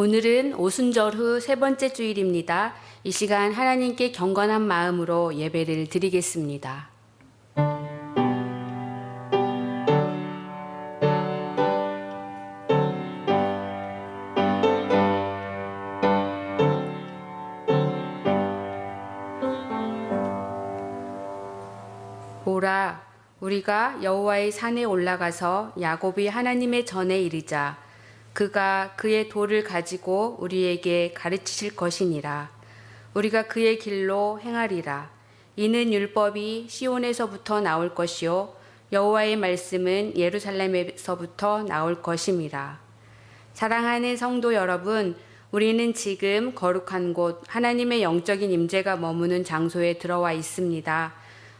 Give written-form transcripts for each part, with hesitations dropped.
오늘은 오순절 후 세 번째 주일입니다. 이 시간 하나님께 경건한 마음으로 예배를 드리겠습니다. 보라, 우리가 여호와의 산에 올라가서 야곱이 하나님의 전에 이르자. 그가 그의 도를 가지고 우리에게 가르치실 것이니라. 우리가 그의 길로 행하리라. 이는 율법이 시온에서부터 나올 것이요 여호와의 말씀은 예루살렘에서부터 나올 것임이라. 사랑하는 성도 여러분, 우리는 지금 거룩한 곳 하나님의 영적인 임재가 머무는 장소에 들어와 있습니다.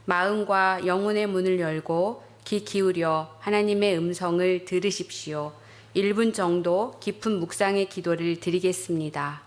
마음과 영혼의 문을 열고 귀 기울여 하나님의 음성을 들으십시오. 1분 정도 깊은 묵상의 기도를 드리겠습니다.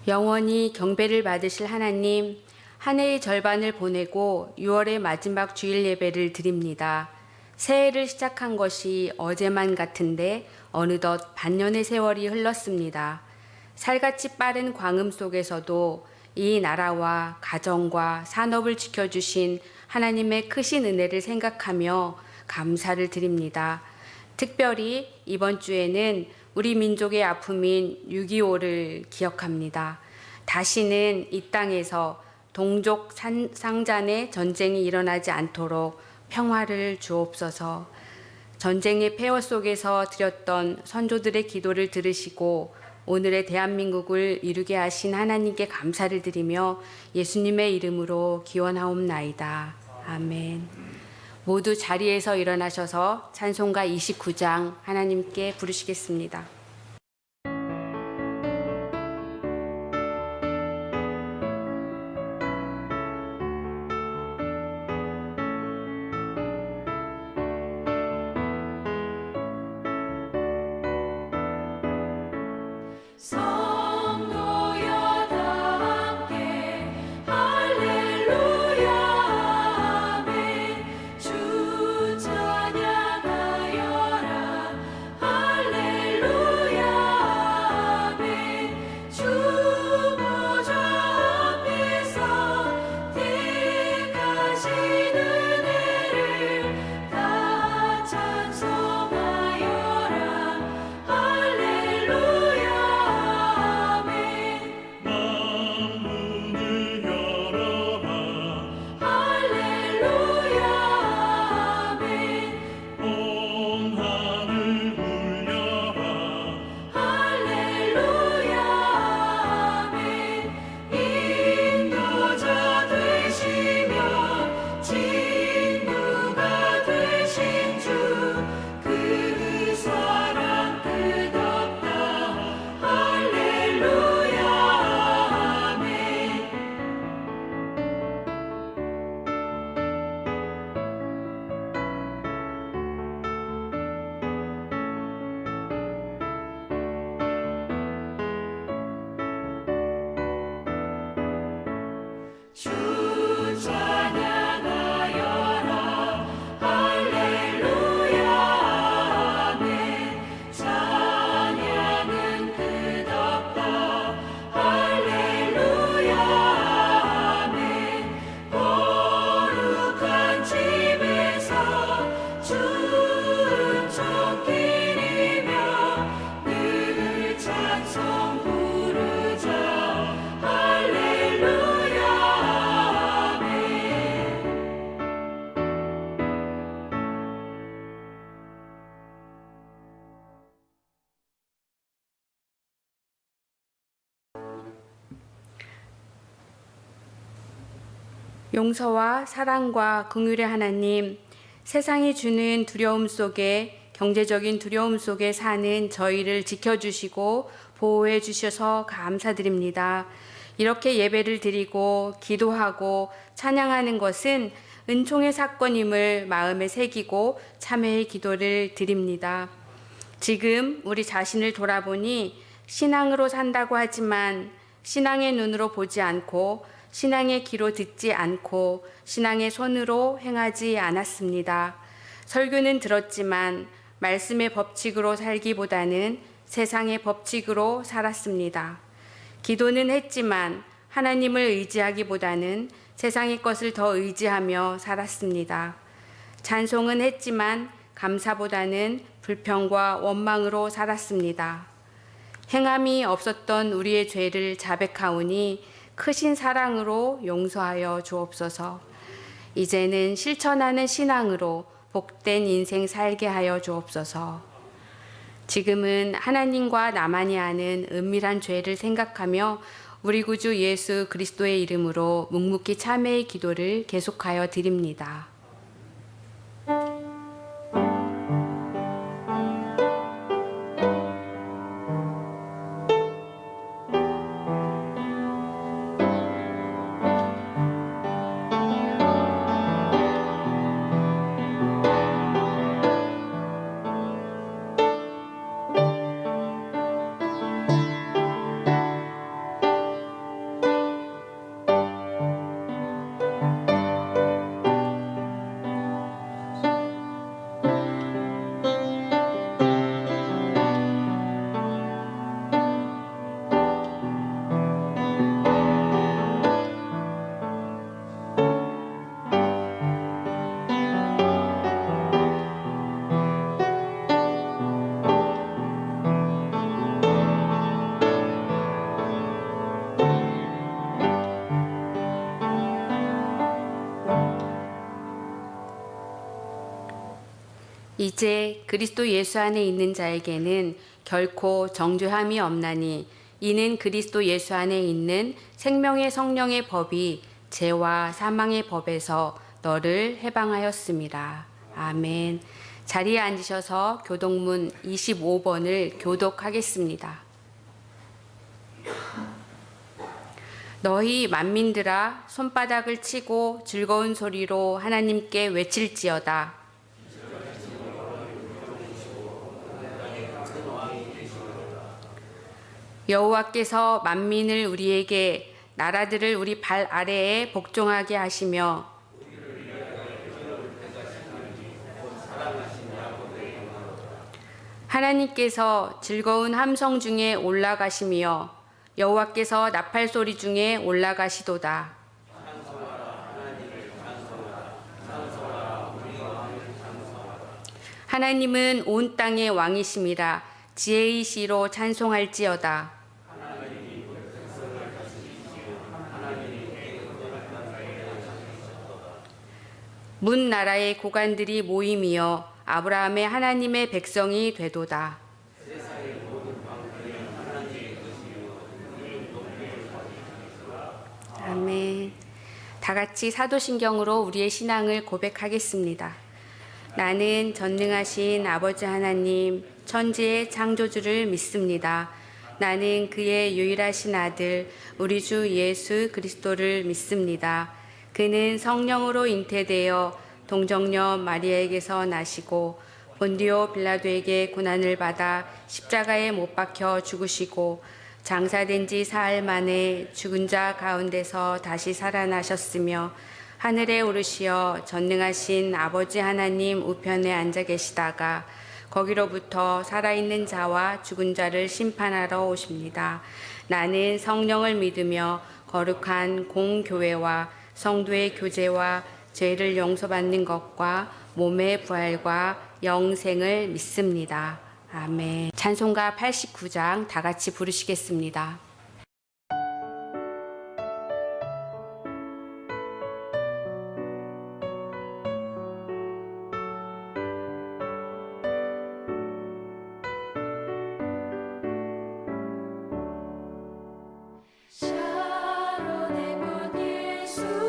영원히 경배를 받으실 하나님, 한 해의 절반을 보내고 6월의 마지막 주일 예배를 드립니다. 새해를 시작한 것이 어제만 같은데 어느덧 반년의 세월이 흘렀습니다. 살같이 빠른 광음 속에서도 이 나라와 가정과 산업을 지켜주신 하나님의 크신 은혜를 생각하며 감사를 드립니다. 특별히 이번 주에는 우리 민족의 아픔인 6.25를 기억합니다. 다시는 이 땅에서 동족 상잔의 전쟁이 일어나지 않도록 평화를 주옵소서. 전쟁의 폐허 속에서 드렸던 선조들의 기도를 들으시고 오늘의 대한민국을 이루게 하신 하나님께 감사를 드리며 예수님의 이름으로 기원하옵나이다. 아멘. 모두 자리에서 일어나셔서 찬송가 29장 하나님께 부르시겠습니다. 할렐루야 용서와 사랑과 긍휼의 하나님, 세상이 주는 두려움 속에, 경제적인 두려움 속에 사는 저희를 지켜주시고 보호해 주셔서 감사드립니다. 이렇게 예배를 드리고 기도하고 찬양하는 것은 은총의 사건임을 마음에 새기고 참회의 기도를 드립니다. 지금 우리 자신을 돌아보니 신앙으로 산다고 하지만 신앙의 눈으로 보지 않고 신앙의 귀로 듣지 않고 신앙의 손으로 행하지 않았습니다. 설교는 들었지만 말씀의 법칙으로 살기보다는 세상의 법칙으로 살았습니다. 기도는 했지만 하나님을 의지하기보다는 세상의 것을 더 의지하며 살았습니다. 찬송은 했지만 감사보다는 불평과 원망으로 살았습니다. 행함이 없었던 우리의 죄를 자백하오니 크신 사랑으로 용서하여 주옵소서. 이제는 실천하는 신앙으로 복된 인생 살게 하여 주옵소서. 지금은 하나님과 나만이 아는 은밀한 죄를 생각하며 우리 구주 예수 그리스도의 이름으로 묵묵히 참회의 기도를 계속하여 드립니다. 이제 그리스도 예수 안에 있는 자에게는 결코 정죄함이 없나니 이는 그리스도 예수 안에 있는 생명의 성령의 법이 죄와 사망의 법에서 너를 해방하였습니다. 아멘. 자리에 앉으셔서 교독문 25번을 교독하겠습니다. 너희 만민들아 손바닥을 치고 즐거운 소리로 하나님께 외칠지어다. 여호와께서 만민을 우리에게 나라들을 우리 발 아래에 복종하게 하시며 하나님께서 즐거운 함성 중에 올라가시며 여호와께서 나팔 소리 중에 올라가시도다. 하나님은 온 땅의 왕이심이라 지혜의 시로 찬송할지어다. 문 나라의 고관들이 모임이여 아브라함의 하나님의 백성이 되도다. 아멘. 다 같이 사도신경으로 우리의 신앙을 고백하겠습니다. 나는 전능하신 아버지 하나님, 천지의 창조주를 믿습니다. 나는 그의 유일하신 아들, 우리 주 예수 그리스도를 믿습니다. 그는 성령으로 잉태되어 동정녀 마리아에게서 나시고 본디오 빌라도에게 고난을 받아 십자가에 못 박혀 죽으시고 장사된 지 사흘 만에 죽은 자 가운데서 다시 살아나셨으며 하늘에 오르시어 전능하신 아버지 하나님 우편에 앉아 계시다가 거기로부터 살아있는 자와 죽은 자를 심판하러 오십니다. 나는 성령을 믿으며 거룩한 공교회와 성도의 교제와 죄를 용서받는 것과 몸의 부활과 영생을 믿습니다. 아멘. 찬송가 89장 다 같이 부르시겠습니다. 샤론의 꽃 예수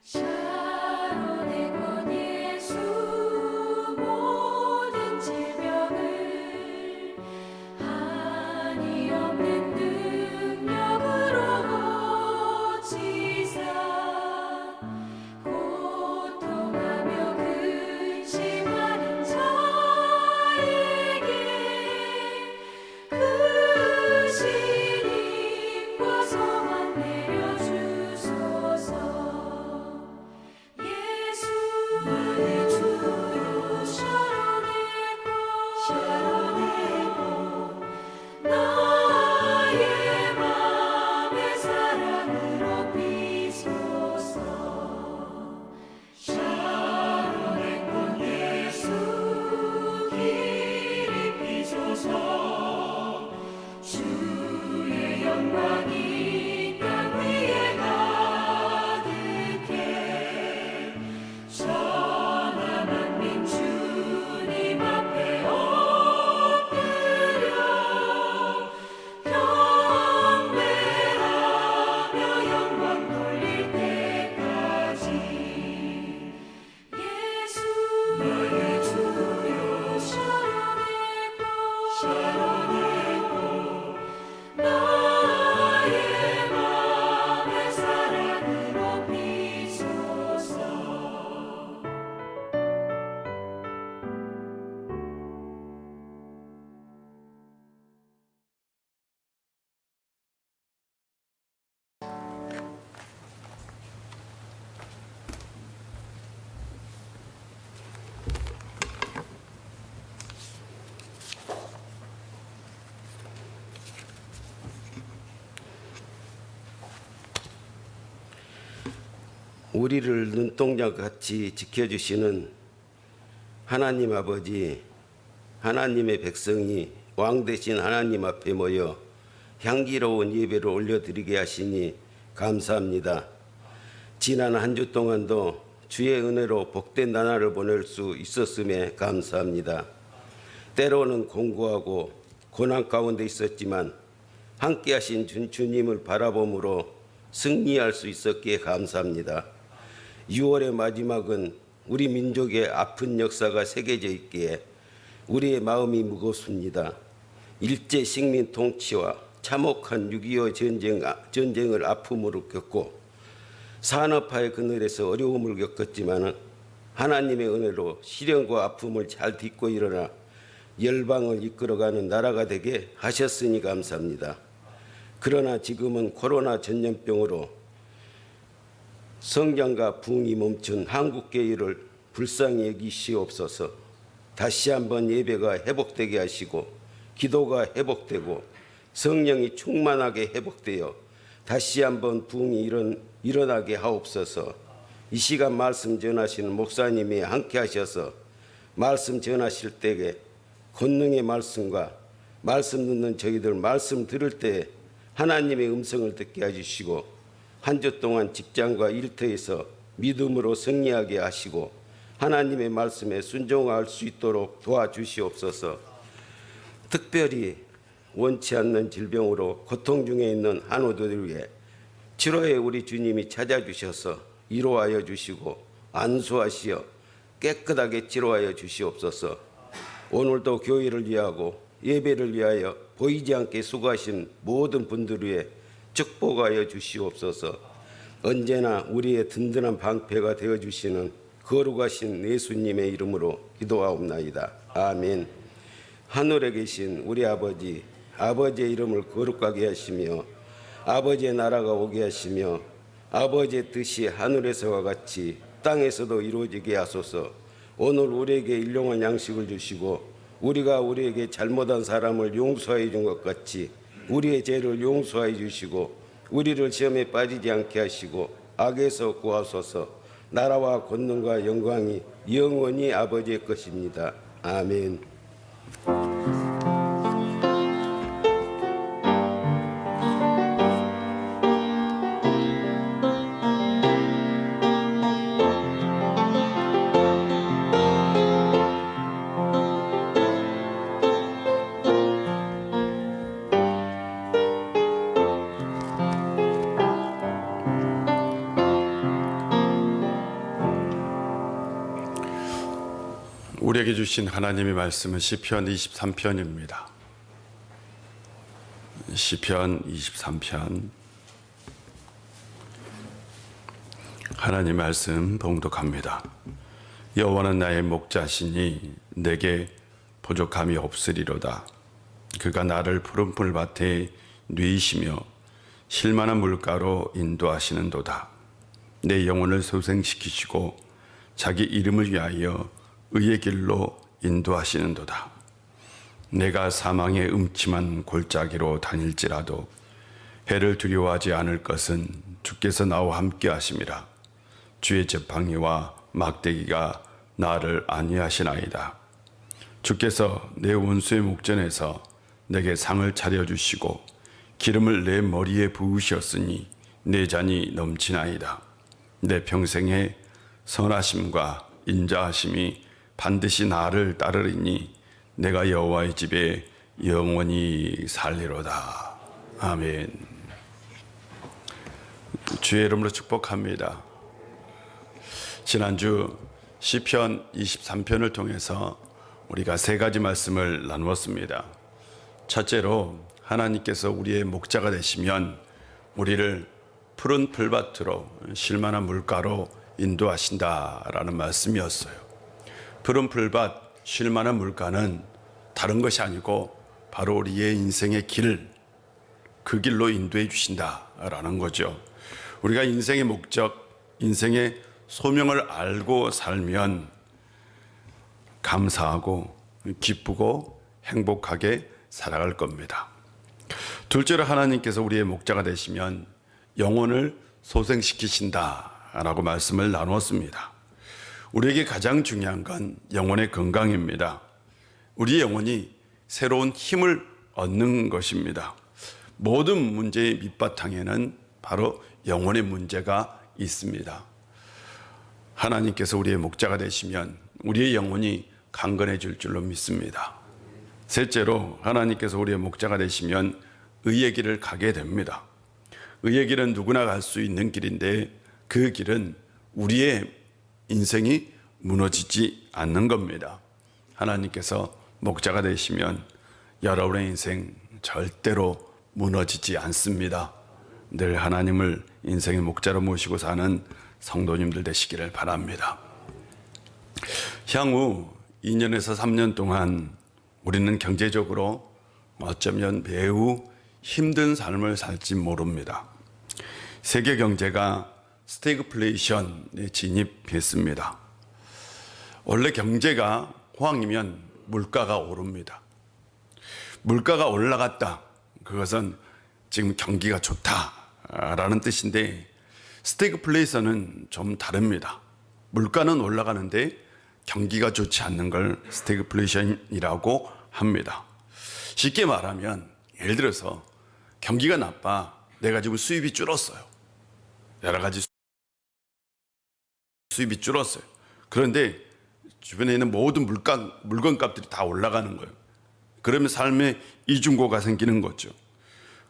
샤론의 꽃 예수 모든 질병을 한이 없는 능력으로 고치사 고통하며 근심하는 자에게 그 신임과 성만 내려주소서. 예수 나의 주여 샤론의 꽃 나의 맘의 사랑으로 비소서. 샤론의 꽃 예수 길이 비소서. 주의 영광이 땅 위에 가득해 천하 만민 주님 앞에 엎드려 경배하며 영광 돌릴 때까지. 예수 나의 주여 샤론의 꽃 나의 맘의 사랑으로 비소서. 우리를 눈동자같이 지켜주시는 하나님 아버지, 하나님의 백성이 왕 되신 하나님 앞에 모여 향기로운 예배를 올려드리게 하시니 감사합니다. 지난 한 주 동안도 주의 은혜로 복된 나날을 보낼 수 있었음에 감사합니다. 때로는 공고하고 고난 가운데 있었지만 함께 하신 주님을 바라봄으로 승리할 수 있었기에 감사합니다. 6월의 마지막은 우리 민족의 아픈 역사가 새겨져 있기에 우리의 마음이 무겁습니다. 일제 식민 통치와 참혹한 6.25 전쟁을 아픔으로 겪고 산업화의 그늘에서 어려움을 겪었지만 하나님의 은혜로 시련과 아픔을 잘 딛고 일어나 열방을 이끌어가는 나라가 되게 하셨으니 감사합니다. 그러나 지금은 코로나 전염병으로 성장과 부흥이 멈춘 한국교회를 불쌍히 여기시옵소서. 다시 한번 예배가 회복되게 하시고 기도가 회복되고 성령이 충만하게 회복되어 다시 한번 부흥이 일어나게 하옵소서. 이 시간 말씀 전하시는 목사님이 함께 하셔서 말씀 전하실 때에 권능의 말씀과 말씀 듣는 저희들 말씀 들을 때 하나님의 음성을 듣게 해주시고 한 주 동안 직장과 일터에서 믿음으로 승리하게 하시고 하나님의 말씀에 순종할 수 있도록 도와주시옵소서. 특별히 원치 않는 질병으로 고통 중에 있는 한우들을 위해 7월에 우리 주님이 찾아주셔서 위로하여 주시고 안수하시어 깨끗하게 치료하여 주시옵소서. 오늘도 교회를 위하고 예배를 위하여 보이지 않게 수고하신 모든 분들 위해 축복하여 주시옵소서. 언제나 우리의 든든한 방패가 되어주시는 거룩하신 예수님의 이름으로 기도하옵나이다. 아멘. 하늘에 계신 우리 아버지, 아버지의 이름을 거룩하게 하시며 아버지의 나라가 오게 하시며 아버지의 뜻이 하늘에서와 같이 땅에서도 이루어지게 하소서. 오늘 우리에게 일용할 양식을 주시고 우리가 우리에게 잘못한 사람을 용서해 준 것 같이 우리의 죄를 용서해 주시고 우리를 시험에 빠지지 않게 하시고 악에서 구하소서. 나라와 권능과 영광이 영원히 아버지의 것입니다. 아멘. 우리에게 주신 하나님의 말씀은 시편 23편입니다. 시편 23편 하나님 말씀 봉독합니다. 여호와는 나의 목자시니 내게 부족함이 없으리로다. 그가 나를 푸른 풀밭에 누이시며 실만한 물가로 인도하시는도다. 내 영혼을 소생시키시고 자기 이름을 위하여 의의 길로 인도하시는도다. 내가 사망의 음침한 골짜기로 다닐지라도 해를 두려워하지 않을 것은 주께서 나와 함께 하심이라. 주의 지팡이와 막대기가 나를 안위하시나이다. 주께서 내 원수의 목전에서 내게 상을 차려주시고 기름을 내 머리에 부으셨으니 내 잔이 넘치나이다. 내 평생의 선하심과 인자하심이 반드시 나를 따르리니 내가 여호와의 집에 영원히 살리로다. 아멘. 주의 이름으로 축복합니다. 지난주 시편 23편을 통해서 우리가 세 가지 말씀을 나누었습니다. 첫째로 하나님께서 우리의 목자가 되시면 우리를 푸른 풀밭으로 쉴만한 물가로 인도하신다라는 말씀이었어요. 푸른 풀밭, 쉴만한 물가는 다른 것이 아니고 바로 우리의 인생의 길, 그 길로 인도해 주신다라는 거죠. 우리가 인생의 목적, 인생의 소명을 알고 살면 감사하고 기쁘고 행복하게 살아갈 겁니다. 둘째로 하나님께서 우리의 목자가 되시면 영혼을 소생시키신다라고 말씀을 나누었습니다. 우리에게 가장 중요한 건 영혼의 건강입니다. 우리 영혼이 새로운 힘을 얻는 것입니다. 모든 문제의 밑바탕에는 바로 영혼의 문제가 있습니다. 하나님께서 우리의 목자가 되시면 우리의 영혼이 강건해질 줄로 믿습니다. 셋째로 하나님께서 우리의 목자가 되시면 의의 길을 가게 됩니다. 의의 길은 누구나 갈 수 있는 길인데 그 길은 우리의 인생이 무너지지 않는 겁니다. 하나님께서 목자가 되시면 여러분의 인생 절대로 무너지지 않습니다. 늘 하나님을 인생의 목자로 모시고 사는 성도님들 되시기를 바랍니다. 향후 2년에서 3년 동안 우리는 경제적으로 어쩌면 매우 힘든 삶을 살지 모릅니다. 세계 경제가 스태그플레이션에 진입했습니다. 원래 경제가 호황이면 물가가 오릅니다. 물가가 올라갔다. 그것은 지금 경기가 좋다라는 뜻인데 스태그플레이션은 좀 다릅니다. 물가는 올라가는데 경기가 좋지 않는 걸 스태그플레이션이라고 합니다. 쉽게 말하면 예를 들어서 경기가 나빠. 내가 지금 수입이 줄었어요. 여러 가지 수입이 줄었어요. 그런데 주변에 있는 모든 물건값들이 다 올라가는 거예요. 그러면 삶에 이중고가 생기는 거죠.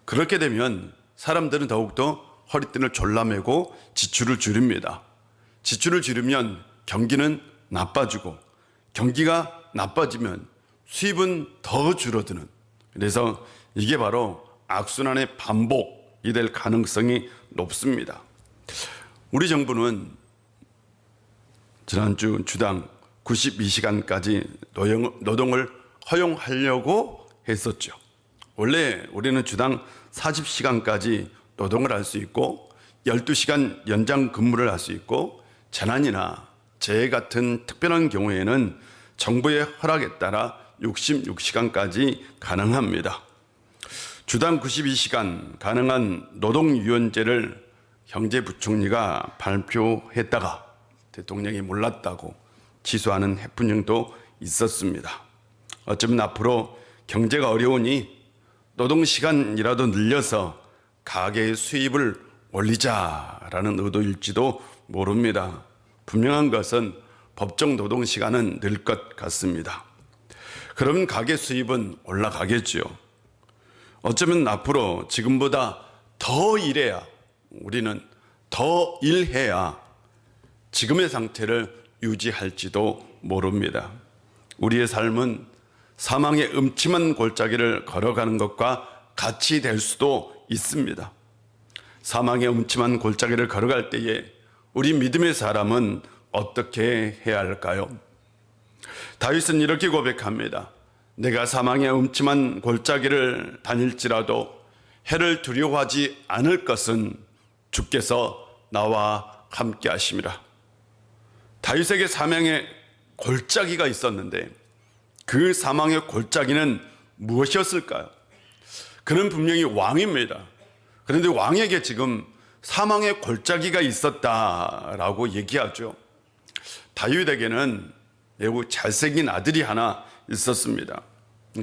그렇게 되면 사람들은 더욱더 허리끈을 졸라매고 지출을 줄입니다. 지출을 줄이면 경기는 나빠지고 경기가 나빠지면 수입은 더 줄어드는, 그래서 이게 바로 악순환의 반복이 될 가능성이 높습니다. 우리 정부는 지난주 주당 92시간까지 노동을 허용하려고 했었죠. 원래 우리는 주당 40시간까지 노동을 할 수 있고 12시간 연장 근무를 할 수 있고 재난이나 재해 같은 특별한 경우에는 정부의 허락에 따라 66시간까지 가능합니다. 주당 92시간 가능한 노동유연제를 경제부총리가 발표했다가 대통령이 몰랐다고 취소하는 해프닝도 있었습니다. 어쩌면 앞으로 경제가 어려우니 노동시간이라도 늘려서 가계의 수입을 올리자라는 의도일지도 모릅니다. 분명한 것은 법정 노동시간은 늘 것 같습니다. 그러면 가계 수입은 올라가겠죠. 어쩌면 앞으로 지금보다 더 일해야, 우리는 더 일해야 지금의 상태를 유지할지도 모릅니다. 우리의 삶은 사망의 음침한 골짜기를 걸어가는 것과 같이 될 수도 있습니다. 사망의 음침한 골짜기를 걸어갈 때에 우리 믿음의 사람은 어떻게 해야 할까요? 다윗은 이렇게 고백합니다. 내가 사망의 음침한 골짜기를 다닐지라도 해를 두려워하지 않을 것은 주께서 나와 함께 하심이라. 다윗에게 사망의 골짜기가 있었는데 그 사망의 골짜기는 무엇이었을까요? 그는 분명히 왕입니다. 그런데 왕에게 지금 사망의 골짜기가 있었다라고 얘기하죠. 다윗에게는 매우 잘생긴 아들이 하나 있었습니다.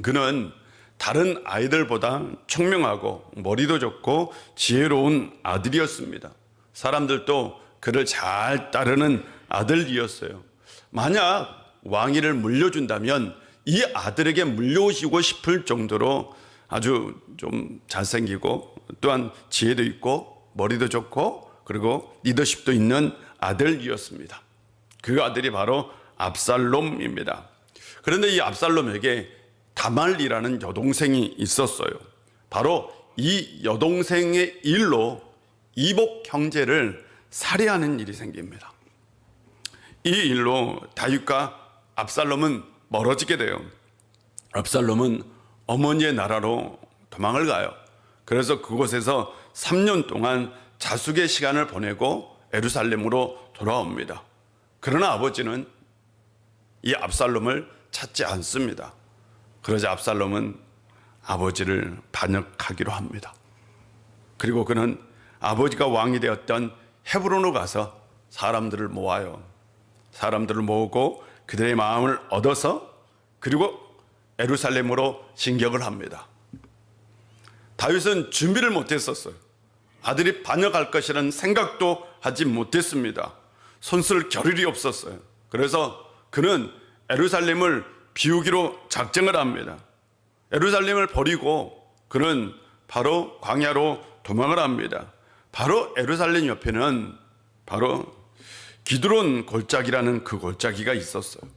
그는 다른 아이들보다 총명하고 머리도 좋고 지혜로운 아들이었습니다. 사람들도 그를 잘 따르는 아들이었어요. 만약 왕위를 물려준다면 이 아들에게 물려오시고 싶을 정도로 아주 좀 잘생기고 또한 지혜도 있고 머리도 좋고 그리고 리더십도 있는 아들이었습니다. 그 아들이 바로 압살롬입니다. 그런데 이 압살롬에게 다말이라는 여동생이 있었어요. 바로 이 여동생의 일로 이복 형제를 살해하는 일이 생깁니다. 이 일로 다윗과 압살롬은 멀어지게 돼요. 압살롬은 어머니의 나라로 도망을 가요. 그래서 그곳에서 3년 동안 자숙의 시간을 보내고 에루살렘으로 돌아옵니다. 그러나 아버지는 이 압살롬을 찾지 않습니다. 그러자 압살롬은 아버지를 반역하기로 합니다. 그리고 그는 아버지가 왕이 되었던 헤브론으로 가서 사람들을 모아요. 사람들을 모으고 그들의 마음을 얻어서 그리고 에루살렘으로 진격을 합니다. 다윗은 준비를 못했었어요. 아들이 반역할 것이라는 생각도 하지 못했습니다. 손쓸 겨를이 없었어요. 그래서 그는 에루살렘을 비우기로 작정을 합니다. 에루살렘을 버리고 그는 바로 광야로 도망을 합니다. 바로 에루살렘 옆에는 바로 기드론 골짜기라는 그 골짜기가 있었어요.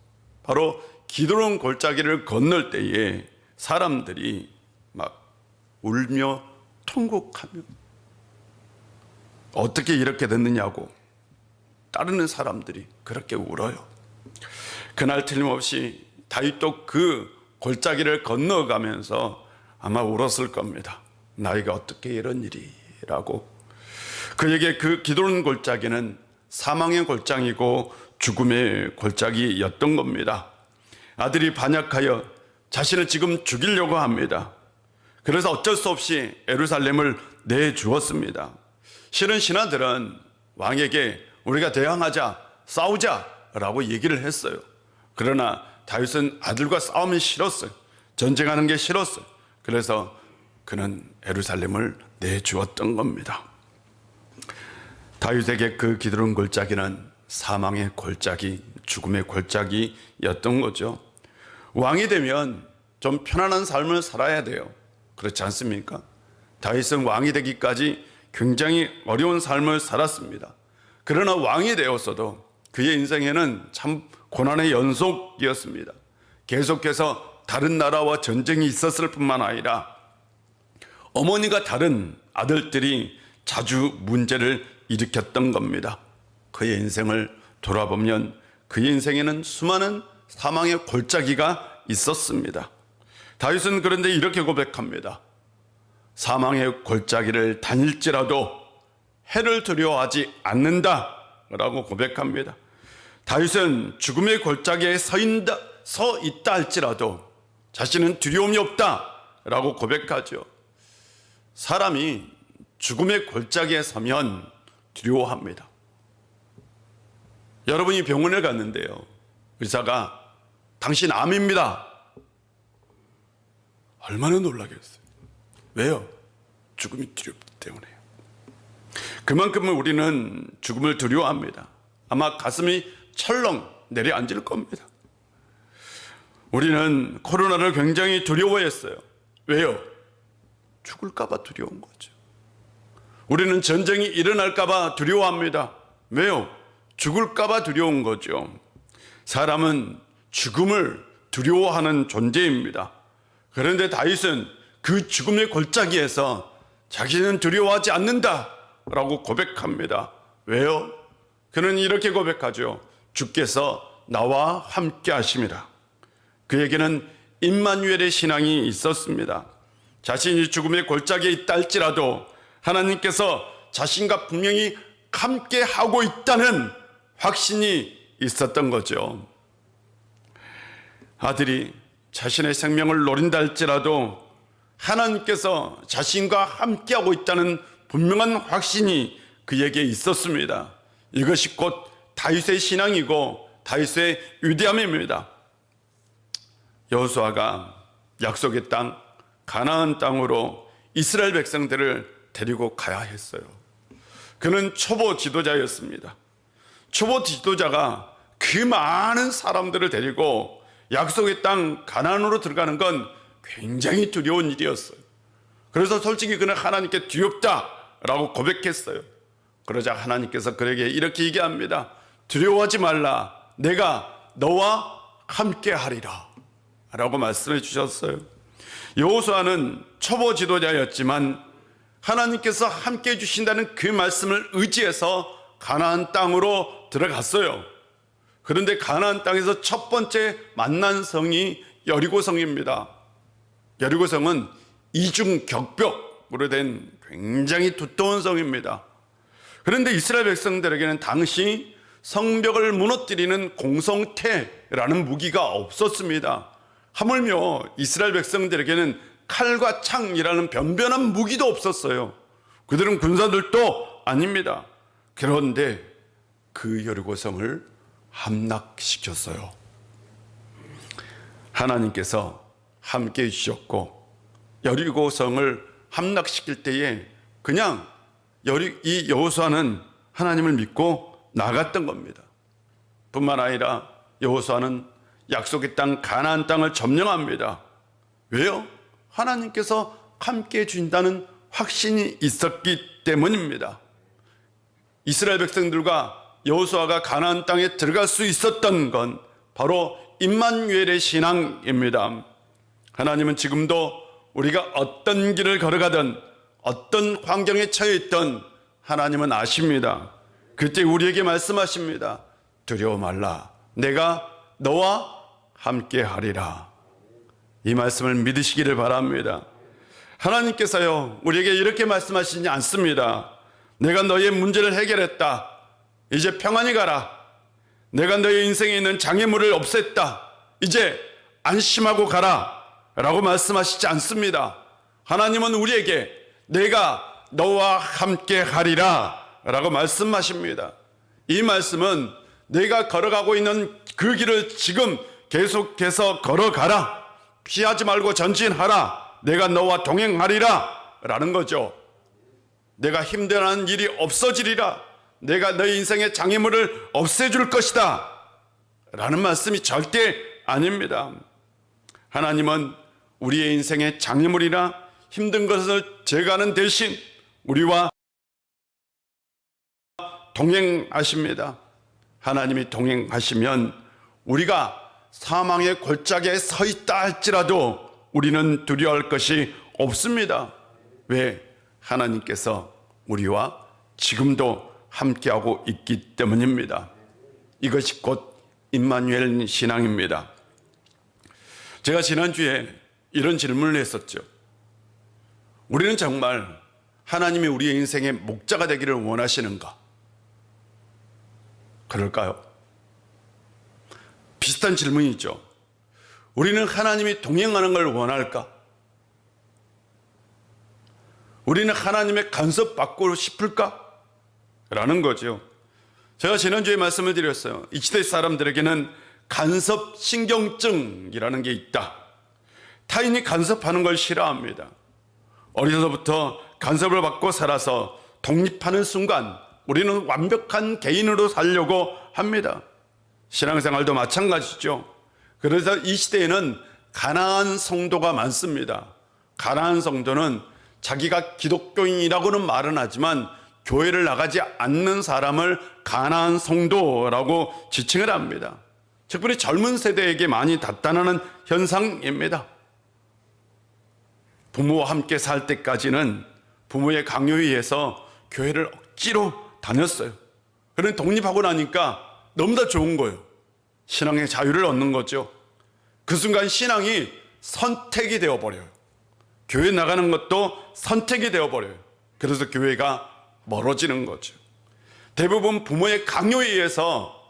바로 기드론 골짜기를 건널 때에 사람들이 막 울며 통곡하며 어떻게 이렇게 됐느냐고 따르는 사람들이 그렇게 울어요. 그날 틀림없이 다윗도 그 골짜기를 건너가면서 아마 울었을 겁니다. 나에게 어떻게 이런 일이라고. 그에게 그 기드론 골짜기는 사망의 골짜기고 죽음의 골짜기였던 겁니다. 아들이 반역하여 자신을 지금 죽이려고 합니다. 그래서 어쩔 수 없이 에루살렘을 내주었습니다. 실은 신하들은 왕에게 우리가 대항하자, 싸우자라고 얘기를 했어요. 그러나 다윗은 아들과 싸움이 싫었어요. 전쟁하는 게 싫었어요. 그래서 그는 에루살렘을 내주었던 겁니다. 다윗에게 그 기드론 골짜기는 사망의 골짜기, 죽음의 골짜기였던 거죠. 왕이 되면 좀 편안한 삶을 살아야 돼요. 그렇지 않습니까? 다윗은 왕이 되기까지 굉장히 어려운 삶을 살았습니다. 그러나 왕이 되었어도 그의 인생에는 참 고난의 연속이었습니다. 계속해서 다른 나라와 전쟁이 있었을 뿐만 아니라 어머니가 다른 아들들이 자주 문제를 일으켰던 겁니다. 그의 인생을 돌아보면 그의 인생에는 수많은 사망의 골짜기가 있었습니다. 다윗은 그런데 이렇게 고백합니다. 사망의 골짜기를 다닐지라도 해를 두려워하지 않는다 라고 고백합니다. 다윗은 죽음의 골짜기에 서 있다 할지라도 자신은 두려움이 없다 라고 고백하죠. 사람이 죽음의 골짜기에 서면 두려워합니다. 여러분이 병원에 갔는데요, 의사가 당신 암입니다. 얼마나 놀라겠어요. 왜요? 죽음이 두렵기 때문에요. 그만큼 우리는 죽음을 두려워합니다. 아마 가슴이 철렁 내려앉을 겁니다. 우리는 코로나를 굉장히 두려워했어요. 왜요? 죽을까봐 두려운 거죠. 우리는 전쟁이 일어날까봐 두려워합니다. 왜요? 죽을까봐 두려운 거죠. 사람은 죽음을 두려워하는 존재입니다. 그런데 다윗은 그 죽음의 골짜기에서 자기는 두려워하지 않는다라고 고백합니다. 왜요? 그는 이렇게 고백하죠. 주께서 나와 함께 하심이라. 그에게는 임마누엘의 신앙이 있었습니다. 자신이 죽음의 골짜기에 있다 할지라도 하나님께서 자신과 분명히 함께 하고 있다는 확신이 있었던 거죠. 아들이 자신의 생명을 노린다 할지라도 하나님께서 자신과 함께하고 있다는 분명한 확신이 그에게 있었습니다. 이것이 곧 다윗의 신앙이고 다윗의 위대함입니다. 여호수아가 약속의 땅 가나안 땅으로 이스라엘 백성들을 데리고 가야 했어요. 그는 초보 지도자였습니다. 초보 지도자가 그 많은 사람들을 데리고 약속의 땅 가나안으로 들어가는 건 굉장히 두려운 일이었어요. 그래서 솔직히 그는 하나님께 두렵다라고 고백했어요. 그러자 하나님께서 그에게 이렇게 얘기합니다. 두려워하지 말라. 내가 너와 함께 하리라 라고 말씀해 주셨어요. 여호수아는 초보 지도자였지만 하나님께서 함께 해주신다는 그 말씀을 의지해서 가나안 땅으로 들어갔어요. 그런데 가나안 땅에서 첫 번째 만난 성이 여리고성입니다. 여리고성은 이중 격벽으로 된 굉장히 두터운 성입니다. 그런데 이스라엘 백성들에게는 당시 성벽을 무너뜨리는 공성태라는 무기가 없었습니다. 하물며 이스라엘 백성들에게는 칼과 창이라는 변변한 무기도 없었어요. 그들은 군사들도 아닙니다. 그런데 그 여리고성을 함락시켰어요. 하나님께서 함께 해주셨고 여리고성을 함락시킬 때에 그냥 이 여호수아는 하나님을 믿고 나갔던 겁니다. 뿐만 아니라 여호수아는 약속의 땅 가나안 땅을 점령합니다. 왜요? 하나님께서 함께 해준다는 확신이 있었기 때문입니다. 이스라엘 백성들과 여호수아가 가나안 땅에 들어갈 수 있었던 건 바로 임마누엘의 신앙입니다. 하나님은 지금도 우리가 어떤 길을 걸어가든 어떤 환경에 처해 있든 하나님은 아십니다. 그때 우리에게 말씀하십니다. 두려워 말라. 내가 너와 함께 하리라. 이 말씀을 믿으시기를 바랍니다. 하나님께서요, 우리에게 이렇게 말씀하시지 않습니다. 내가 너의 문제를 해결했다. 이제 평안히 가라. 내가 너의 인생에 있는 장애물을 없앴다. 이제 안심하고 가라. 라고 말씀하시지 않습니다. 하나님은 우리에게 내가 너와 함께 하리라. 라고 말씀하십니다. 이 말씀은 내가 걸어가고 있는 그 길을 지금 계속해서 걸어가라. 피하지 말고 전진하라. 내가 너와 동행하리라. 라는 거죠. 내가 힘들어하는 일이 없어지리라. 내가 너희 인생의 장애물을 없애줄 것이다. 라는 말씀이 절대 아닙니다. 하나님은 우리의 인생의 장애물이나 힘든 것을 제거하는 대신 우리와 동행하십니다. 하나님이 동행하시면 우리가 사망의 골짜기에 서 있다 할지라도 우리는 두려워할 것이 없습니다. 왜? 하나님께서 우리와 지금도 함께하고 있기 때문입니다. 이것이 곧 임마누엘 신앙입니다. 제가 지난주에 이런 질문을 했었죠. 우리는 정말 하나님이 우리의 인생의 목자가 되기를 원하시는가? 그럴까요? 비슷한 질문이죠. 우리는 하나님이 동행하는 걸 원할까? 우리는 하나님의 간섭 받고 싶을까? 라는 거죠. 제가 지난주에 말씀을 드렸어요. 이 시대 사람들에게는 간섭 신경증이라는 게 있다. 타인이 간섭하는 걸 싫어합니다. 어려서부터 간섭을 받고 살아서 독립하는 순간 우리는 완벽한 개인으로 살려고 합니다. 신앙생활도 마찬가지죠. 그래서 이 시대에는 가난한 성도가 많습니다. 가난한 성도는 자기가 기독교인이라고는 말은 하지만 교회를 나가지 않는 사람을 가난한 성도라고 지칭을 합니다. 특별히 젊은 세대에게 많이 나타나는 현상입니다. 부모와 함께 살 때까지는 부모의 강요에 의해서 교회를 억지로 다녔어요. 그런데 독립하고 나니까 너무나 좋은 거예요. 신앙의 자유를 얻는 거죠. 그 순간 신앙이 선택이 되어버려요. 교회 나가는 것도 선택이 되어버려요. 그래서 교회가 멀어지는 거죠. 대부분 부모의 강요에 의해서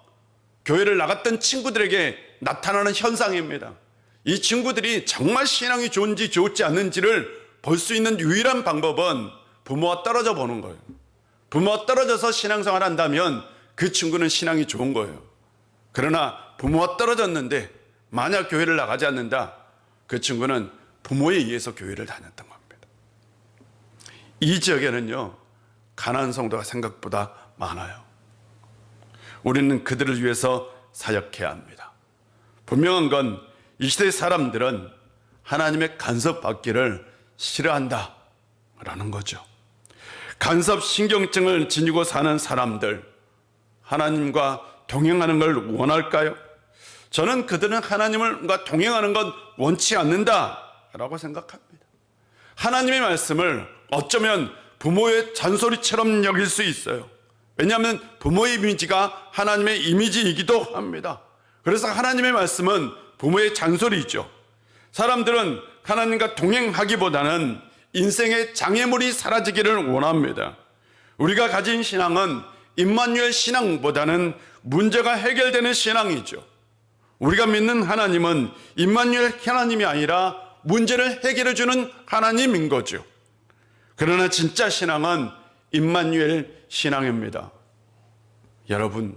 교회를 나갔던 친구들에게 나타나는 현상입니다. 이 친구들이 정말 신앙이 좋은지 좋지 않는지를 볼 수 있는 유일한 방법은 부모와 떨어져 보는 거예요. 부모와 떨어져서 신앙생활을 한다면 그 친구는 신앙이 좋은 거예요. 그러나 부모와 떨어졌는데 만약 교회를 나가지 않는다, 그 친구는 부모에 의해서 교회를 다녔던 겁니다. 이 지역에는요, 가난한 성도가 생각보다 많아요. 우리는 그들을 위해서 사역해야 합니다. 분명한 건 이 시대의 사람들은 하나님의 간섭받기를 싫어한다 라는 거죠. 간섭 신경증을 지니고 사는 사람들, 하나님과 동행하는 걸 원할까요? 저는 그들은 하나님과 동행하는 건 원치 않는다라고 생각합니다. 하나님의 말씀을 어쩌면 부모의 잔소리처럼 여길 수 있어요. 왜냐하면 부모의 이미지가 하나님의 이미지이기도 합니다. 그래서 하나님의 말씀은 부모의 잔소리죠. 사람들은 하나님과 동행하기보다는 인생의 장애물이 사라지기를 원합니다. 우리가 가진 신앙은 임마누엘 신앙보다는 문제가 해결되는 신앙이죠. 우리가 믿는 하나님은 임마누엘 하나님이 아니라 문제를 해결해 주는 하나님인 거죠. 그러나 진짜 신앙은 임마누엘 신앙입니다. 여러분,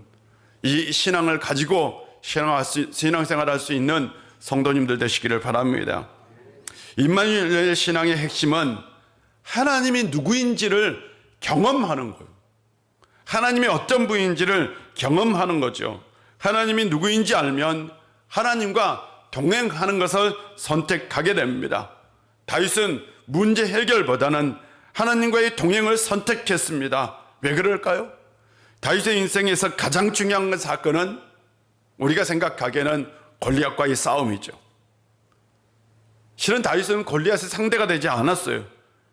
이 신앙을 가지고 신앙생활 할 수 있는 성도님들 되시기를 바랍니다. 임마누엘 신앙의 핵심은 하나님이 누구인지를 경험하는 거예요. 하나님이 어떤 분인지를 경험하는 거죠. 하나님이 누구인지 알면 하나님과 동행하는 것을 선택하게 됩니다. 다윗은 문제 해결보다는 하나님과의 동행을 선택했습니다. 왜 그럴까요? 다윗의 인생에서 가장 중요한 사건은 우리가 생각하기에는 골리앗과의 싸움이죠. 실은 다윗은 골리앗의 상대가 되지 않았어요.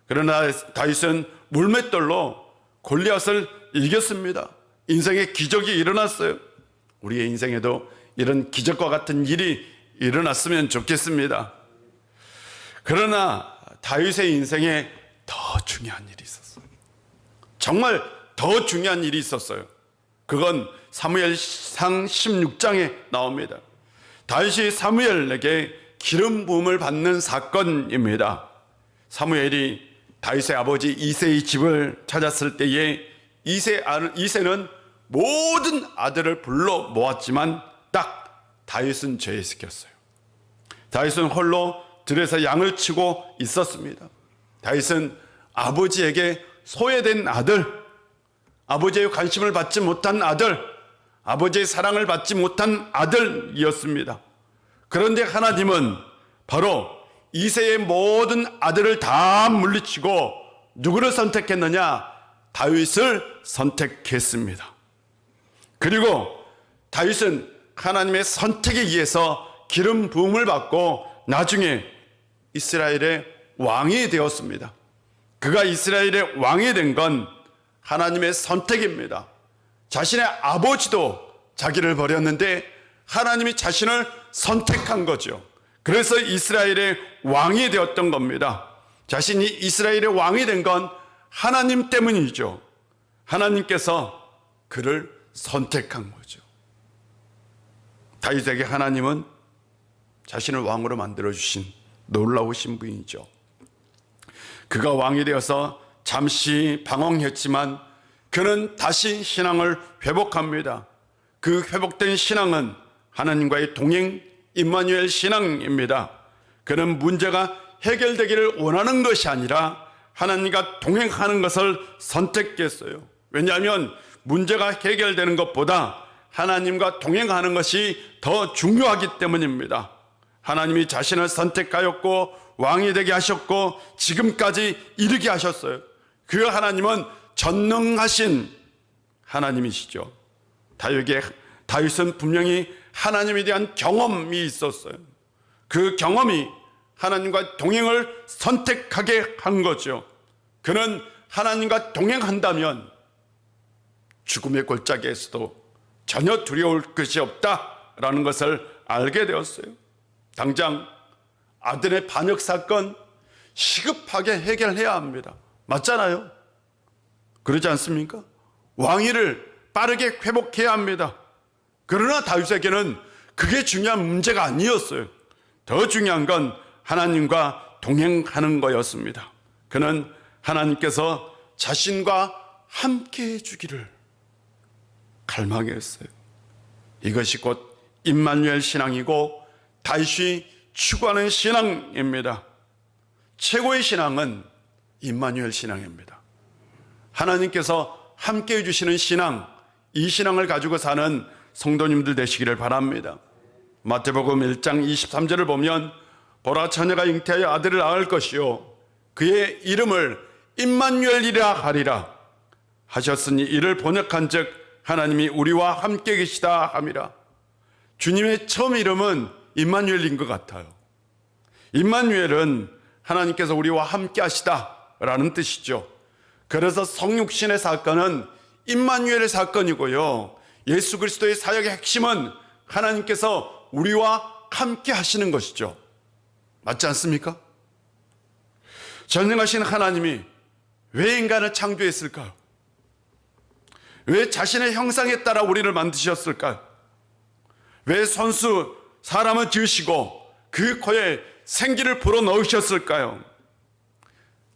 그러나 다윗은 물맷돌로 골리앗을 이겼습니다. 인생의 기적이 일어났어요. 우리의 인생에도 이런 기적과 같은 일이 일어났으면 좋겠습니다. 그러나 다윗의 인생에 더 중요한 일이 있었어요. 정말 더 중요한 일이 있었어요. 그건 사무엘상 16장에 나옵니다. 다윗이 사무엘에게 기름 부음을 받는 사건입니다. 사무엘이 다윗의 아버지 이새의 집을 찾았을 때에 이새는 모든 아들을 불러 모았지만 딱 다윗은 제외시켰어요. 다윗은 홀로 들에서 양을 치고 있었습니다. 다윗은 아버지에게 소외된 아들, 아버지의 관심을 받지 못한 아들, 아버지의 사랑을 받지 못한 아들이었습니다. 그런데 하나님은 바로 이새의 모든 아들을 다 물리치고 누구를 선택했느냐? 다윗을 선택했습니다. 그리고 다윗은 하나님의 선택에 의해서 기름 부음을 받고 나중에 이스라엘의 왕이 되었습니다. 그가 이스라엘의 왕이 된 건 하나님의 선택입니다. 자신의 아버지도 자기를 버렸는데 하나님이 자신을 선택한 거죠. 그래서 이스라엘의 왕이 되었던 겁니다. 자신이 이스라엘의 왕이 된 건 하나님 때문이죠. 하나님께서 그를 선택한 거죠. 다윗에게 하나님은 자신을 왕으로 만들어주신 놀라우신 분이죠. 그가 왕이 되어서 잠시 방황했지만 그는 다시 신앙을 회복합니다. 그 회복된 신앙은 하나님과의 동행 임마누엘 신앙입니다. 그는 문제가 해결되기를 원하는 것이 아니라 하나님과 동행하는 것을 선택했어요. 왜냐하면 문제가 해결되는 것보다 하나님과 동행하는 것이 더 중요하기 때문입니다. 하나님이 자신을 선택하였고 왕이 되게 하셨고 지금까지 이르게 하셨어요. 그 하나님은 전능하신 하나님이시죠. 다윗은 분명히 하나님에 대한 경험이 있었어요. 그 경험이 하나님과 동행을 선택하게 한 거죠. 그는 하나님과 동행한다면 죽음의 골짜기에서도 전혀 두려울 것이 없다라는 것을 알게 되었어요. 당장 아들의 반역 사건 시급하게 해결해야 합니다. 맞잖아요? 그러지 않습니까? 왕위를 빠르게 회복해야 합니다. 그러나 다윗에게는 그게 중요한 문제가 아니었어요. 더 중요한 건 하나님과 동행하는 거였습니다. 그는 하나님께서 자신과 함께 해주기를 갈망했어요. 이것이 곧 임마누엘 신앙이고 다윗이 추구하는 신앙입니다. 최고의 신앙은 임마누엘 신앙입니다. 하나님께서 함께 해주시는 신앙, 이 신앙을 가지고 사는 성도님들 되시기를 바랍니다. 마태복음 1장 23절을 보면 보라 처녀가 잉태하여 아들을 낳을 것이요 그의 이름을 임마누엘이라 하리라 하셨으니 이를 번역한즉 하나님이 우리와 함께 계시다 함이라. 주님의 처음 이름은 임마누엘인 것 같아요. 임마누엘은 하나님께서 우리와 함께 하시다라는 뜻이죠. 그래서 성육신의 사건은 임마누엘의 사건이고요, 예수 그리스도의 사역의 핵심은 하나님께서 우리와 함께 하시는 것이죠. 맞지 않습니까? 전능하신 하나님이 왜 인간을 창조했을까요? 왜 자신의 형상에 따라 우리를 만드셨을까요? 왜 손수 사람을 지으시고 그 코에 생기를 불어넣으셨을까요?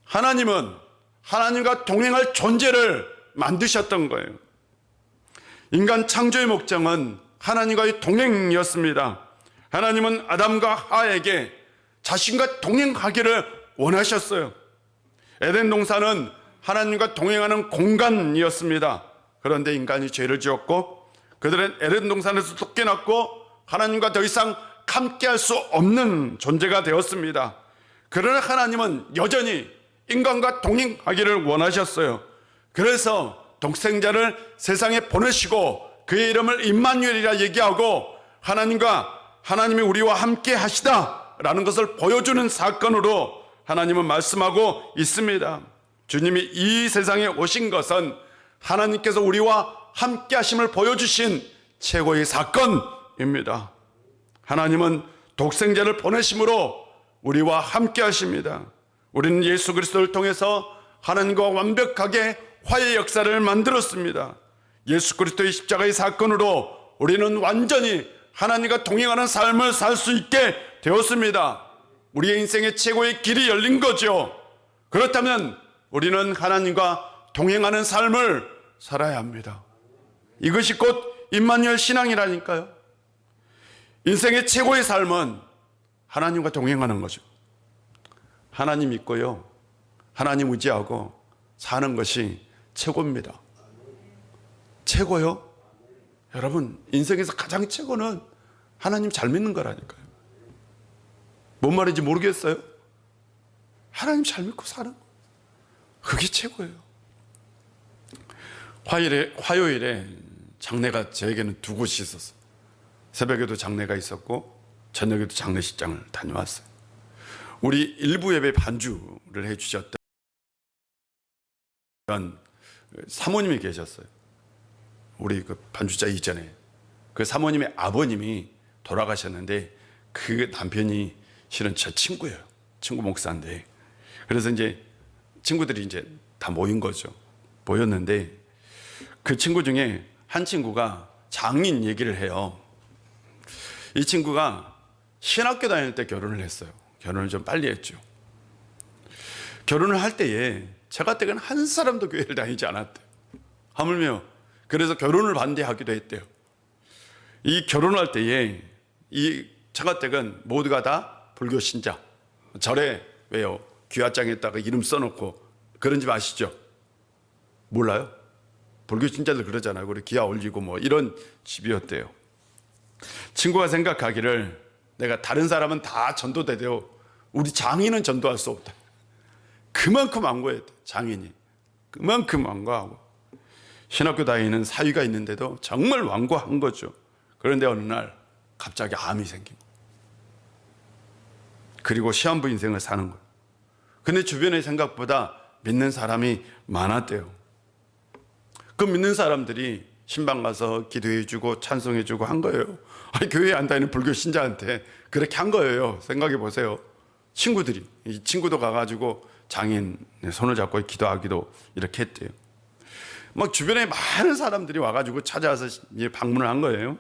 하나님은 하나님과 동행할 존재를 만드셨던 거예요. 인간 창조의 목적은 하나님과의 동행이었습니다. 하나님은 아담과 하와에게 자신과 동행하기를 원하셨어요. 에덴 동산은 하나님과 동행하는 공간이었습니다. 그런데 인간이 죄를 지었고 그들은 에덴 동산에서 쫓겨났고 하나님과 더 이상 함께할 수 없는 존재가 되었습니다. 그러나 하나님은 여전히 인간과 동행하기를 원하셨어요. 그래서 독생자를 세상에 보내시고 그의 이름을 임마누엘이라 얘기하고 하나님이 우리와 함께 하시다라는 것을 보여주는 사건으로 하나님은 말씀하고 있습니다. 주님이 이 세상에 오신 것은 하나님께서 우리와 함께 하심을 보여주신 최고의 사건입니다. 하나님은 독생자를 보내심으로 우리와 함께 하십니다. 우리는 예수 그리스도를 통해서 하나님과 완벽하게 화해 역사를 만들었습니다. 예수 그리스도의 십자가의 사건으로 우리는 완전히 하나님과 동행하는 삶을 살 수 있게 되었습니다. 우리의 인생의 최고의 길이 열린 거죠. 그렇다면 우리는 하나님과 동행하는 삶을 살아야 합니다. 이것이 곧 임마누엘 신앙이라니까요. 인생의 최고의 삶은 하나님과 동행하는 거죠. 하나님 믿고요, 하나님 의지하고 사는 것이 최고입니다. 최고요? 여러분, 인생에서 가장 최고는 하나님 잘 믿는 거라니까요. 뭔 말인지 모르겠어요? 하나님 잘 믿고 사는 거, 그게 최고예요. 화요일에 장례가 저에게는 두 곳이 있었어요. 새벽에도 장례가 있었고 저녁에도 장례식장을 다녀왔어요. 우리 일부 예배 반주를 해주셨던 사모님이 계셨어요. 우리 그 반주자 이전에 그 사모님의 아버님이 돌아가셨는데 그 남편이 실은 저 친구예요. 친구 목사인데, 그래서 이제 친구들이 이제 다 모인 거죠. 모였는데 그 친구 중에 한 친구가 장인 얘기를 해요. 이 친구가 신학교 다닐 때 결혼을 했어요. 결혼을 좀 빨리 했죠. 결혼을 할 때에 제가 때는 한 사람도 교회를 다니지 않았대요. 하물며 그래서 결혼을 반대하기도 했대요. 이 결혼할 때에 이 처가댁은 모두가 다 불교 신자. 절에 왜요? 귀화장에다가 이름 써놓고 그런 집 아시죠? 몰라요? 불교 신자들 그러잖아요. 우리 기아 올리고 뭐 이런 집이었대요. 친구가 생각하기를 내가 다른 사람은 다 전도돼도 우리 장인은 전도할 수 없다. 그만큼 완고했대. 장인이 그만큼 완고하고 신학교 다니는 사위가 있는데도 정말 완고한 거죠. 그런데 어느 날 갑자기 암이 생긴 거예요. 그리고 시한부 인생을 사는 거예요. 근데 주변에 생각보다 믿는 사람이 많았대요. 그 믿는 사람들이 신방 가서 기도해주고 찬송해주고 한 거예요. 아니, 교회에 안 다니는 불교 신자한테 그렇게 한 거예요. 생각해 보세요. 친구들이, 이 친구도 가가지고 장인 손을 잡고 기도하기도 이렇게 했대요. 막 주변에 많은 사람들이 와가지고 찾아와서 이제 방문을 한 거예요.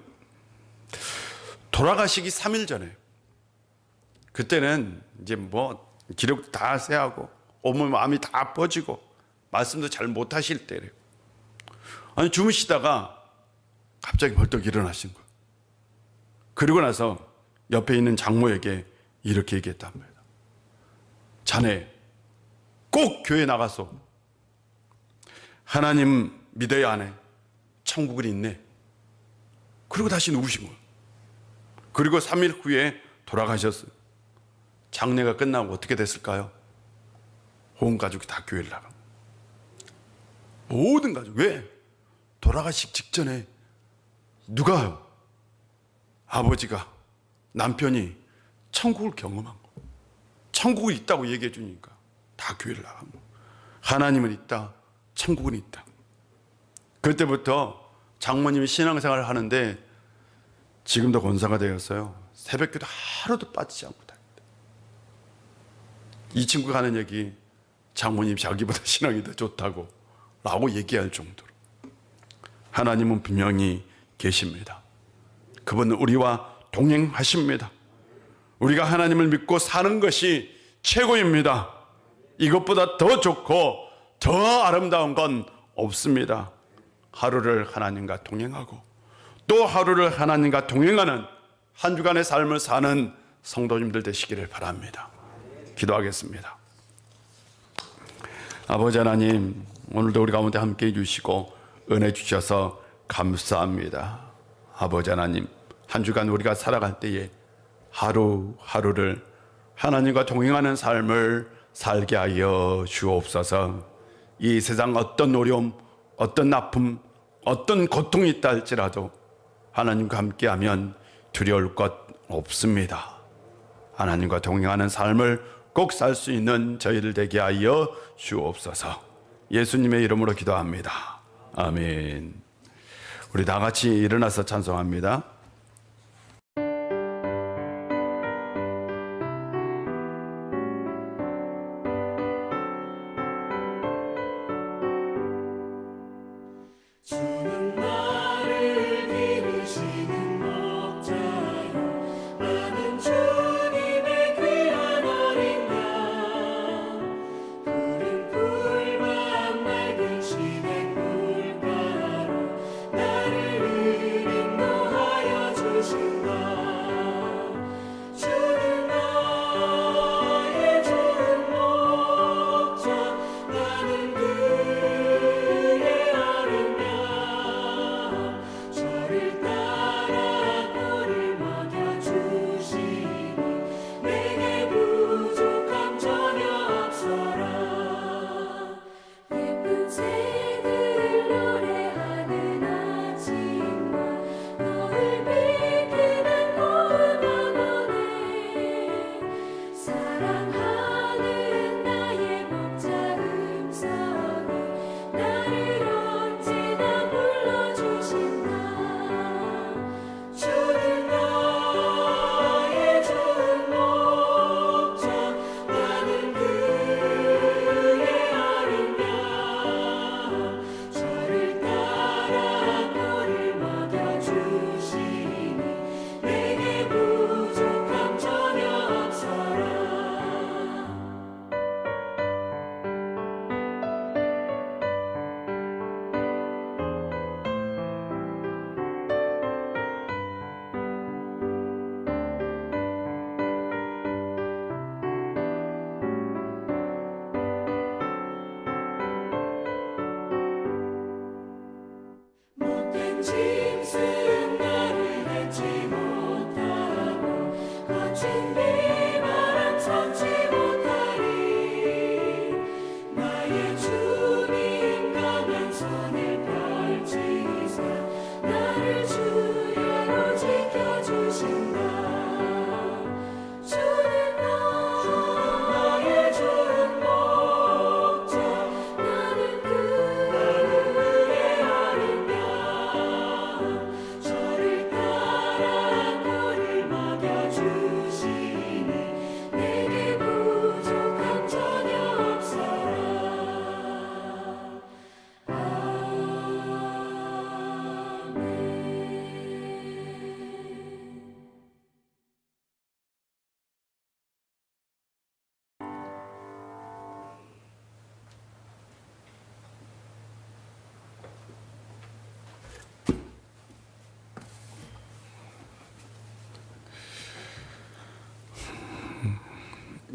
돌아가시기 3일 전에, 그때는 이제 뭐 기력도 다 쇠하고 온몸 암이 다 퍼지고 말씀도 잘 못하실 때래요. 아니, 주무시다가 갑자기 벌떡 일어나신 거예요. 그리고 나서 옆에 있는 장모에게 이렇게 얘기했답니다. 자네 꼭 교회 나가서 하나님 믿어야 하네. 천국은 있네. 그리고 다시 누우신 거예요. 그리고 3일 후에 돌아가셨어요. 장례가 끝나고 어떻게 됐을까요? 온 가족이 다 교회를 나간 거예요. 모든 가족. 왜? 돌아가시기 직전에 누가요? 아버지가, 남편이 천국을 경험한 거예요. 천국이 있다고 얘기해 주니까 다 교회를 나간 거예요. 하나님은 있다, 천국은 있다. 그때부터 장모님이 신앙생활을 하는데 지금도 권사가 되었어요. 새벽기도 하루도 빠지지 않고 다닙니다. 이 친구가 하는 얘기, 장모님 자기보다 신앙이 더 좋다고 라고 얘기할 정도로 하나님은 분명히 계십니다. 그분은 우리와 동행하십니다. 우리가 하나님을 믿고 사는 것이 최고입니다. 이것보다 더 좋고 더 아름다운 건 없습니다. 하루를 하나님과 동행하고 또 하루를 하나님과 동행하는 한 주간의 삶을 사는 성도님들 되시기를 바랍니다. 기도하겠습니다. 아버지 하나님, 오늘도 우리 가운데 함께해 주시고 은혜 주셔서 감사합니다. 아버지 하나님, 한 주간 우리가 살아갈 때에 하루하루를 하나님과 동행하는 삶을 살게 하여 주옵소서. 이 세상 어떤 어려움, 어떤 아픔, 어떤 고통이 있다 할지라도 하나님과 함께하면 두려울 것 없습니다. 하나님과 동행하는 삶을 꼭 살 수 있는 저희들 되게 하여 주옵소서. 예수님의 이름으로 기도합니다. 아멘. 우리 다 같이 일어나서 찬송합니다. 주는 나를 기르시는 목자요, 나는 주님의 귀한 어린 양. 푸른 풀밭 맑은 시냇 물가로 나를 인도하여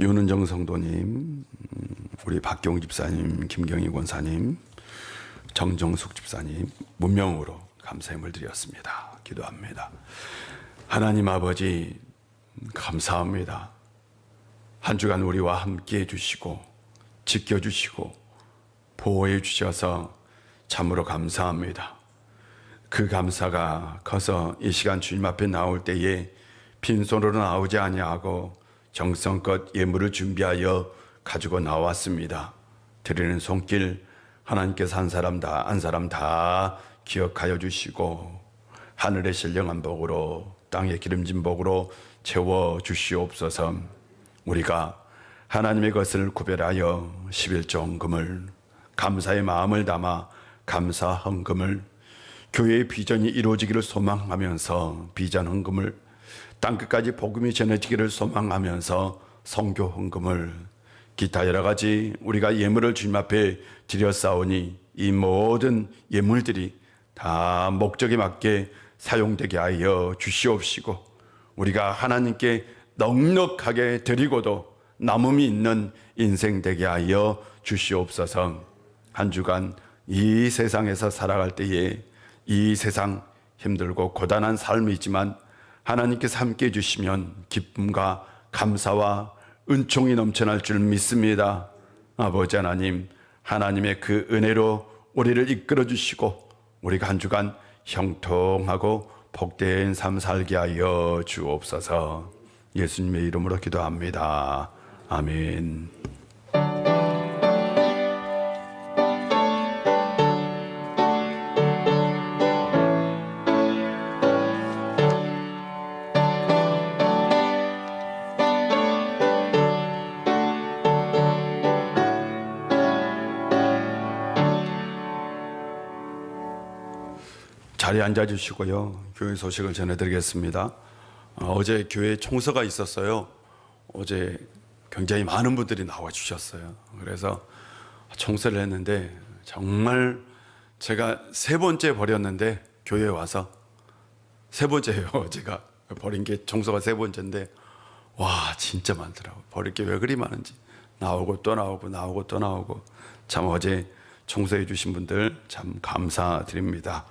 윤은정 성도님, 우리 박경 집사님, 김경희 권사님, 정정숙 집사님 문명으로 감사함을 드렸습니다. 기도합니다. 하나님 아버지 감사합니다. 한 주간 우리와 함께 해주시고 지켜주시고 보호해 주셔서 참으로 감사합니다. 그 감사가 커서 이 시간 주님 앞에 나올 때에 빈손으로 나오지 아니하고 정성껏 예물을 준비하여 가지고 나왔습니다. 드리는 손길 하나님께서 한 사람 다 기억하여 주시고 하늘의 신령한 복으로 땅의 기름진 복으로 채워 주시옵소서. 우리가 하나님의 것을 구별하여 11조 헌금을 감사의 마음을 담아 감사 헌금을 교회의 비전이 이루어지기를 소망하면서 비전 헌금을 땅끝까지 복음이 전해지기를 소망하면서 선교 헌금을 기타 여러 가지 우리가 예물을 주님 앞에 드렸사오니 이 모든 예물들이 다 목적에 맞게 사용되게 하여 주시옵시고 우리가 하나님께 넉넉하게 드리고도 남음이 있는 인생 되게 하여 주시옵소서. 한 주간 이 세상에서 살아갈 때에 이 세상 힘들고 고단한 삶이지만 하나님께서 함께 해주시면 기쁨과 감사와 은총이 넘쳐날 줄 믿습니다. 아버지 하나님, 하나님의 그 은혜로 우리를 이끌어 주시고 우리가 한 주간 형통하고 복된 삶 살게 하여 주옵소서. 예수님의 이름으로 기도합니다. 아멘. 자리에 앉아주시고요. 교회 소식을 전해드리겠습니다. 어제 교회 총서가 있었어요. 어제 굉장히 많은 분들이 나와주셨어요. 그래서 총서를 했는데 정말 제가 3번째 버렸는데 교회에 와서 3번째예요. 제가 버린 게 총서가 3번째인데 와 진짜 많더라고요. 버릴 게 왜 그리 많은지 나오고 또 나오고 나오고 또 나오고 참 어제 총서해 주신 분들 참 감사드립니다.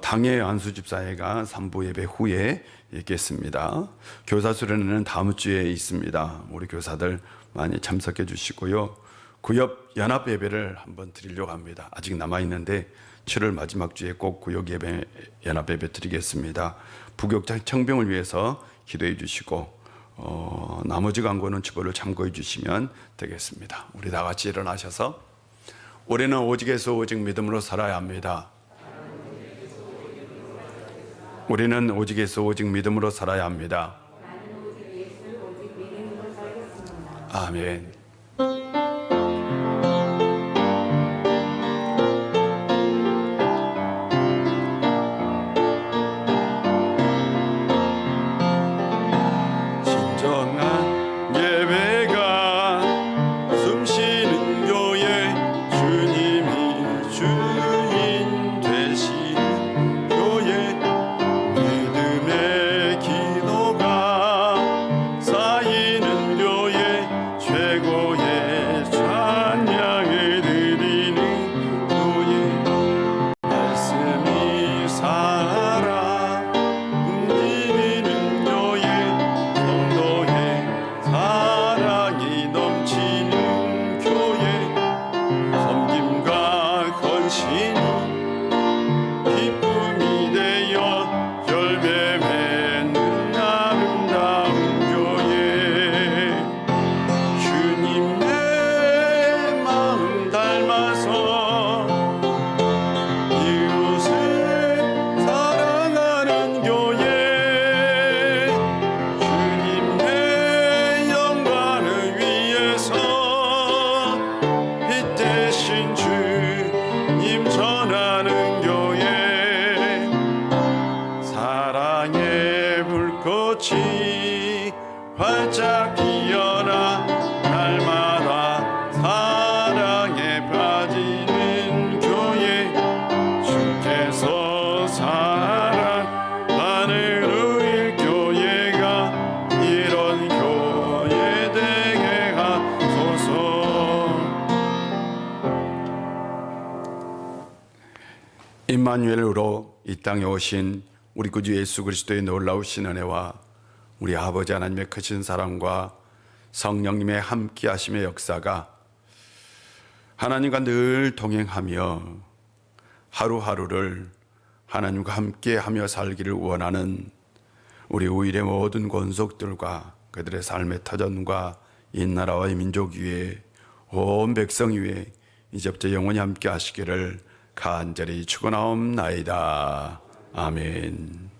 당의 안수 집사회가 3부 예배 후에 있겠습니다. 교사 수련회는 다음 주에 있습니다. 우리 교사들 많이 참석해 주시고요. 구역 연합 예배를 한번 드리려고 합니다. 아직 남아 있는데 7월 마지막 주에 꼭 구역 예배 연합 예배 드리겠습니다. 부교육장 청병을 위해서 기도해 주시고 나머지 광고는 주보를 참고해 주시면 되겠습니다. 우리 다 같이 일어나셔서 우리는 오직에서 오직 믿음으로 살아야 합니다. 우리는 오직에서 오직 믿음으로 살아야 합니다. 아멘. 진정한 예배가 숨쉬는 교회 주님이 주인 되시는 교회 믿음의 기도가 쌓이는 교회 최고의 찬양을 드리는 교회 말씀이 살아 움직이는 교회 성도의 사랑이 넘치는 교회 섬김과 헌신이 기쁨이 되어 열매 맺는 아름다운 교회 주님의 마음 닮아서 이웃을 사랑하는 교회 주님의 영광을 위해서 이 대신 주님 전하는 교회 사랑의 불꽃이 활짝 피어나 날마다 사랑에 빠지는 교회 주께서 사랑하는 우리 교회가 이런 교회 임마누엘으로 이 땅에 오신 우리 구주 예수 그리스도의 놀라우신 은혜와 우리 아버지 하나님의 크신 사랑과 성령님의 함께 하심의 역사가 하나님과 늘 동행하며 하루하루를 하나님과 함께 하며 살기를 원하는 우리 우일의 모든 권속들과 그들의 삶의 터전과 이 나라와 이 민족 위에 온 백성 위에 이제부터 영원히 함께 하시기를 간절히 축원하옵나이다. 아멘.